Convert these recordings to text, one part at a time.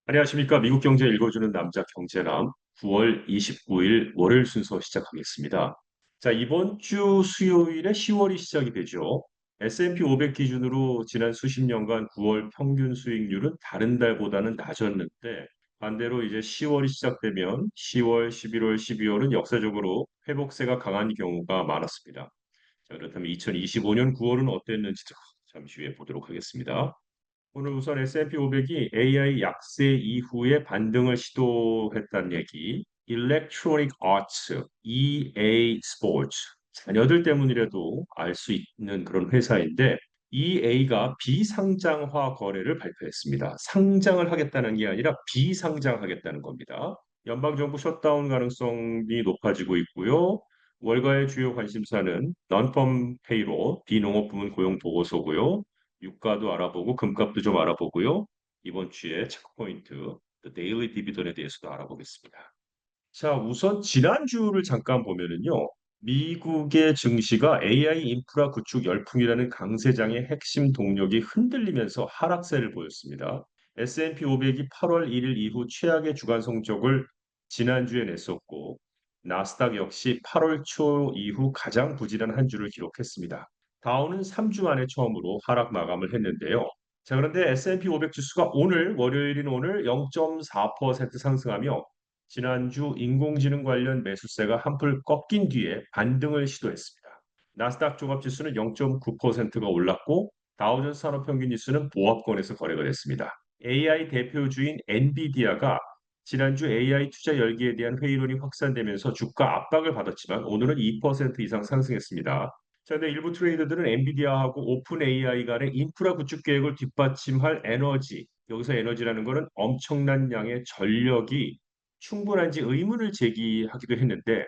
안녕하십니까. 미국 경제 읽어주는 남자 경제남 9월 29일 월요일 순서 시작하겠습니다. 자, 이번 주 수요일에 10월이 시작이 되죠. S&P 500 기준으로 지난 수십 년간 9월 평균 수익률은 다른 달보다는 낮았는데 반대로 이제 10월이 시작되면 10월, 11월, 12월은 역사적으로 회복세가 강한 경우가 많았습니다. 자, 그렇다면 2025년 9월은 어땠는지 잠시 후에 보도록 하겠습니다. 오늘 우선 S&P 500이 AI 약세 이후에 반등을 시도했다는 얘기, Electronic Arts, EA Sports, 자녀들 때문이라도 알 수 있는 그런 회사인데 EA가 비상장화 거래를 발표했습니다. 상장을 하겠다는 게 아니라 비상장하겠다는 겁니다. 연방정부 셧다운 가능성이 높아지고 있고요. 월가의 주요 관심사는 non-farm payroll, 비농업 부문 고용 보고서고요. 유가도 알아보고 금값도 좀 알아보고요. 이번 주에 체크포인트, The Daily Dividend에 대해서도 알아보겠습니다. 자, 우선 지난주를 잠깐 보면은요. 미국의 증시가 AI 인프라 구축 열풍이라는 강세장의 핵심 동력이 흔들리면서 하락세를 보였습니다. S&P 500이 8월 1일 이후 최악의 주간 성적을 지난주에 냈었고, 나스닥 역시 8월 초 이후 가장 부진한 한 주를 기록했습니다. 다우는 3주 만에 처음으로 하락 마감을 했는데요. 자, 그런데 S&P 500 지수가 오늘 월요일인 오늘 0.4% 상승하며 지난주 인공지능 관련 매수세가 한풀 꺾인 뒤에 반등을 시도했습니다. 나스닥 종합지수는 0.9%가 올랐고 다우존스 산업평균지수는 보합권에서 거래가 됐습니다. AI 대표주인 엔비디아가 지난주 AI 투자 열기에 대한 회의론이 확산되면서 주가 압박을 받았지만 오늘은 2% 이상 상승했습니다. 자, 근데 일부 트레이더들은 엔비디아하고 오픈 AI 간의 인프라 구축 계획을 뒷받침할 에너지, 여기서 에너지라는 것은 엄청난 양의 전력이 충분한지 의문을 제기하기도 했는데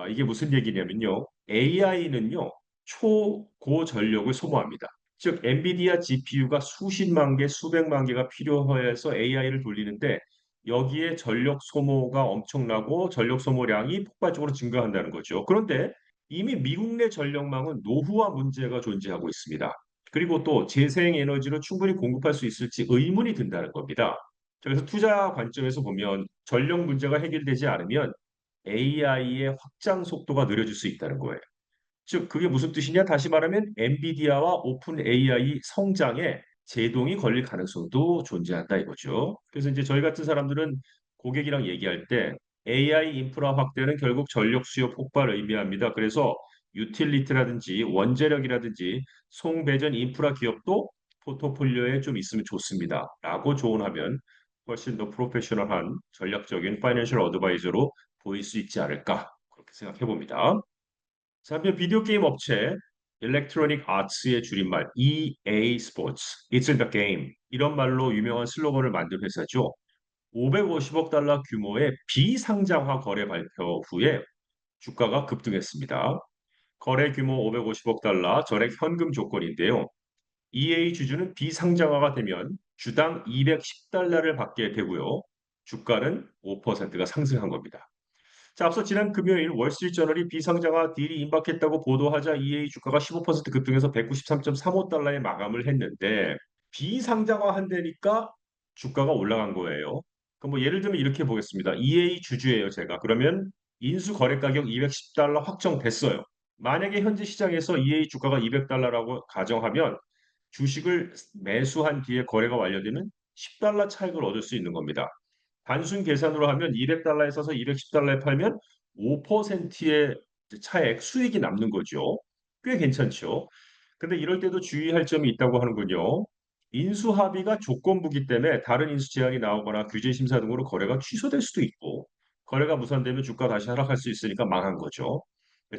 이게 무슨 얘기냐면요. AI는요. 초고 전력을 소모합니다. 즉 엔비디아 GPU가 수십만 개, 수백만 개가 필요해서 AI를 돌리는데 여기에 전력 소모가 엄청나고 전력 소모량이 폭발적으로 증가한다는 거죠. 그런데 이미 미국 내 전력망은 노후화 문제가 존재하고 있습니다. 그리고 또 재생 에너지로 충분히 공급할 수 있을지 의문이 든다는 겁니다. 그래서 투자 관점에서 보면 전력 문제가 해결되지 않으면 AI의 확장 속도가 느려질 수 있다는 거예요. 즉 그게 무슨 뜻이냐? 다시 말하면 엔비디아와 오픈 AI 성장에 제동이 걸릴 가능성도 존재한다 이거죠. 그래서 이제 저희 같은 사람들은 고객이랑 얘기할 때 AI 인프라 확대는 결국 전력 수요 폭발을 의미합니다. 그래서 유틸리티라든지 원자력이라든지 송배전 인프라 기업도 포트폴리오에 좀 있으면 좋습니다. 라고 조언하면 훨씬 더 프로페셔널한 전략적인 파이낸셜 어드바이저로 보일 수 있지 않을까 그렇게 생각해 봅니다. 자, 한편 비디오 게임 업체 일렉트로닉 아츠의 줄임말 EA 스포츠, It's in the game 이런 말로 유명한 슬로건을 만든 회사죠. 550억 달러 규모의 비상장화 거래 발표 후에 주가가 급등했습니다. 거래 규모 550억 달러 전액 현금 조건인데요. EA 주주는 비상장화가 되면 주당 210달러를 받게 되고요. 주가는 5%가 상승한 겁니다. 자, 앞서 지난 금요일 월스트리트저널이 비상장화 딜이 임박했다고 보도하자 EA 주가가 15% 급등해서 193.35달러에 마감을 했는데 비상장화 한다니까 주가가 올라간 거예요. 그럼 뭐 예를 들면 이렇게 보겠습니다. EA 주주예요, 제가. 그러면 인수 거래 가격 210달러 확정됐어요. 만약에 현재 시장에서 EA 주가가 200달러라고 가정하면 주식을 매수한 뒤에 거래가 완료되면 10달러 차익을 얻을 수 있는 겁니다. 단순 계산으로 하면 200달러에 사서 210달러에 팔면 5%의 차액 수익이 남는 거죠. 꽤 괜찮죠. 근데 이럴 때도 주의할 점이 있다고 하는군요. 인수 합의가 조건부기 때문에 다른 인수 제한이 나오거나 규제 심사 등으로 거래가 취소될 수도 있고 거래가 무산되면 주가 다시 하락할 수 있으니까 망한 거죠.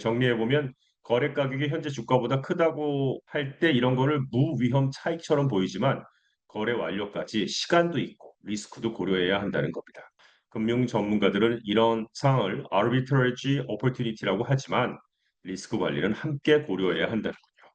정리해 보면 거래 가격이 현재 주가보다 크다고 할 때 이런 거를 무위험 차익처럼 보이지만 거래 완료까지 시간도 있고 리스크도 고려해야 한다는 겁니다. 금융 전문가들은 이런 상황을 arbitrage opportunity라고 하지만 리스크 관리는 함께 고려해야 한다는 거죠.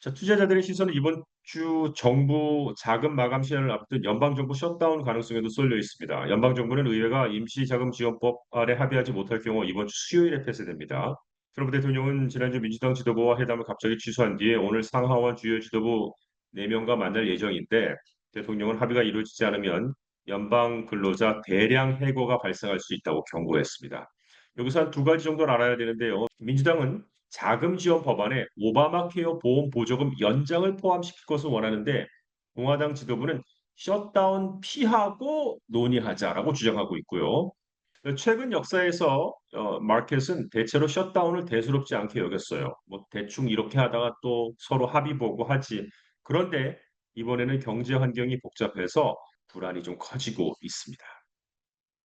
자, 투자자들의 시선은 이번 주 정부 자금 마감 시한을 앞둔 연방정부 셧다운 가능성에도 쏠려 있습니다. 연방정부는 의회가 임시자금지원법 아래 합의하지 못할 경우 이번 주 수요일에 폐쇄됩니다. 트럼프 대통령은 지난주 민주당 지도부와 회담을 갑자기 취소한 뒤에 오늘 상하원 주요 지도부 4명과 만날 예정인데 대통령은 합의가 이루어지지 않으면 연방 근로자 대량 해고가 발생할 수 있다고 경고했습니다. 여기서 한 두 가지 정도를 알아야 되는데요. 민주당은 자금 지원 법안에 오바마 케어 보험 보조금 연장을 포함시킬 것을 원하는데 공화당 지도부는 셧다운 피하고 논의하자라고 주장하고 있고요. 최근 역사에서 마켓은 대체로 셧다운을 대수롭지 않게 여겼어요. 뭐 대충 이렇게 하다가 또 서로 합의 보고 하지. 그런데 이번에는 경제 환경이 복잡해서 불안이 좀 커지고 있습니다.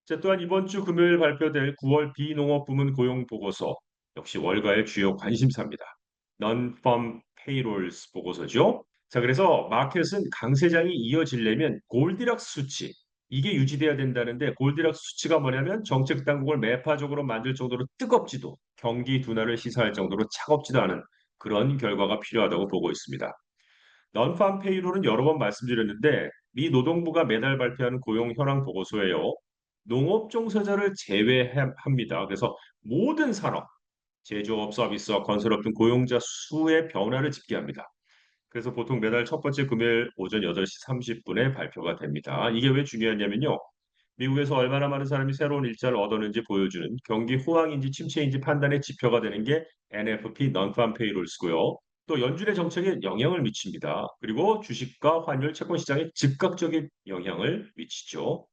자, 또한 이번 주 금요일 발표될 9월 비농업 부문 고용 보고서 역시 월가의 주요 관심사입니다. Non-farm payrolls 보고서죠. 자, 그래서 마켓은 강세장이 이어지려면 골디락스 수치 이게 유지돼야 된다는데 골디락스 수치가 뭐냐면 정책 당국을 매파적으로 만들 정도로 뜨겁지도 경기 둔화를 시사할 정도로 차갑지도 않은 그런 결과가 필요하다고 보고 있습니다. 넌팜 페이롤은 여러 번 말씀드렸는데 미 노동부가 매달 발표하는 고용 현황 보고서예요. 농업 종사자를 제외합니다. 그래서 모든 산업, 제조업, 서비스업, 건설업 등 고용자 수의 변화를 집계합니다. 그래서 보통 매달 첫 번째 금요일 오전 8시 30분에 발표가 됩니다. 이게 왜 중요하냐면요. 미국에서 얼마나 많은 사람이 새로운 일자를 얻었는지 보여주는 경기 호황인지 침체인지 판단의 지표가 되는 게 NFP Non-Farm Payrolls고요. 또 연준의 정책에 영향을 미칩니다. 그리고 주식과 환율, 채권 시장에 즉각적인 영향을 미치죠.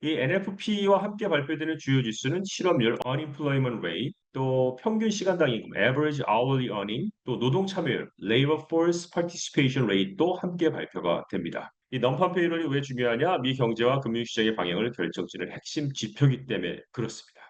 이 NFP와 함께 발표되는 주요 지수는 실업률, unemployment rate, 또 평균 시간당 임금, average hourly earning, 또 노동 참여율, labor force participation rate도 함께 발표가 됩니다. 이 넘판 페이롤이 왜 중요하냐? 미 경제와 금융시장의 방향을 결정짓는 핵심 지표이기 때문에 그렇습니다.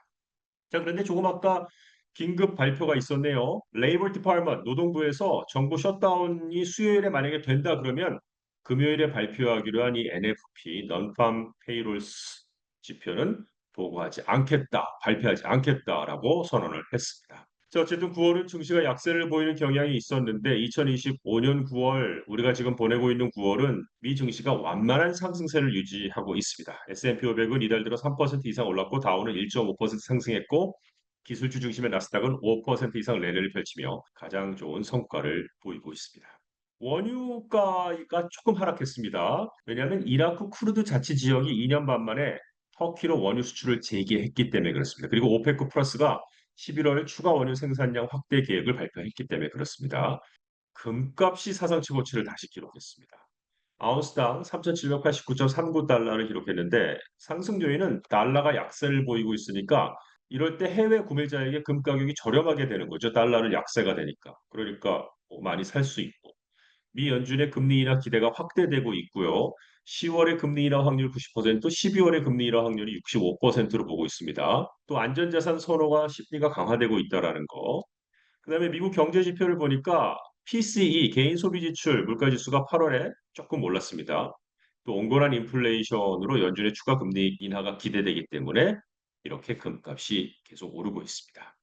자, 그런데 조금 아까 긴급 발표가 있었네요. 레이버 디파트먼트 노동부에서 정부 셧다운이 수요일에 만약에 된다 그러면 금요일에 발표하기로 한 이 NFP non-farm payrolls 지표는 보고하지 않겠다, 발표하지 않겠다라고 선언을 했습니다. 자, 어쨌든 9월은 증시가 약세를 보이는 경향이 있었는데 2025년 9월 우리가 지금 보내고 있는 9월은 미 증시가 완만한 상승세를 유지하고 있습니다. S&P 500은 이달 들어 3% 이상 올랐고 다우는 1.5% 상승했고 기술주 중심의 나스닥은 5% 이상 레벨을 펼치며 가장 좋은 성과를 보이고 있습니다. 원유가가 조금 하락했습니다. 왜냐하면 이라크 쿠르드 자치 지역이 2년 반 만에 터키로 원유 수출을 재개했기 때문에 그렇습니다. 그리고 오페크 플러스가 11월 추가 원유 생산량 확대 계획을 발표했기 때문에 그렇습니다. 금값이 사상 최고치를 다시 기록했습니다. 아운스당 3,789.39달러를 기록했는데 상승 요인은 달러가 약세를 보이고 있으니까 이럴 때 해외 구매자에게 금 가격이 저렴하게 되는 거죠. 달러를 약세가 되니까. 그러니까 많이 살 수 있고. 미 연준의 금리 인하 기대가 확대되고 있고요. 10월의 금리 인하 확률 90%, 12월의 금리 인하 확률이 65%로 보고 있습니다. 또 안전자산 선호가 심리가 강화되고 있다라는 거. 그다음에 미국 경제 지표를 보니까 PCE 개인 소비 지출 물가 지수가 8월에 조금 올랐습니다. 또 온건한 인플레이션으로 연준의 추가 금리 인하가 기대되기 때문에 이렇게 금값이 계속 오르고 있습니다.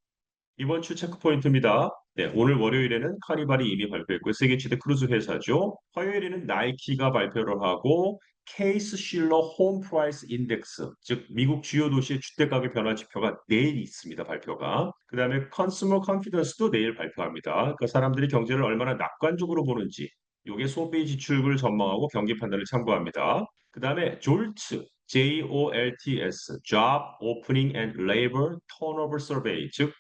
이번 주 체크 포인트입니다. 네, 오늘 월요일에는 카니발이 이미 발표했고요. 세계 최대 크루즈 회사죠. 화요일에는 나이키가 발표를 하고 케이스 실러 홈 프라이스 인덱스, 즉 미국 주요 도시의 주택 가격 변화 지표가 내일 있습니다. 발표가. 그다음에 컨슈머 컨피던스도 내일 발표합니다. 그러니까 사람들이 경제를 얼마나 낙관적으로 보는지 이게 소비 지출을 전망하고 경기 판단을 참고합니다. 그다음에 졸트 JOLTS Job Opening and Labor Turnover Survey, 즉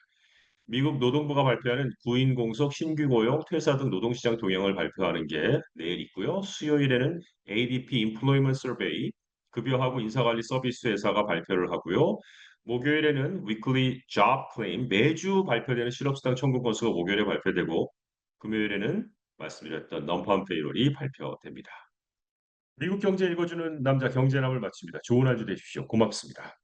미국 노동부가 발표하는 구인 공속, 신규 고용, 퇴사 등 노동시장 동향을 발표하는 게 내일 있고요. 수요일에는 ADP Employment Survey, 급여하고 인사관리 서비스 회사가 발표를 하고요. 목요일에는 Weekly Job Claim, 매주 발표되는 실업수당 청구 건수가 목요일에 발표되고 금요일에는 말씀드렸던 넘팜 페이롤이 발표됩니다. 미국 경제 읽어주는 남자 경제남을 마칩니다. 좋은 한 주 되십시오. 고맙습니다.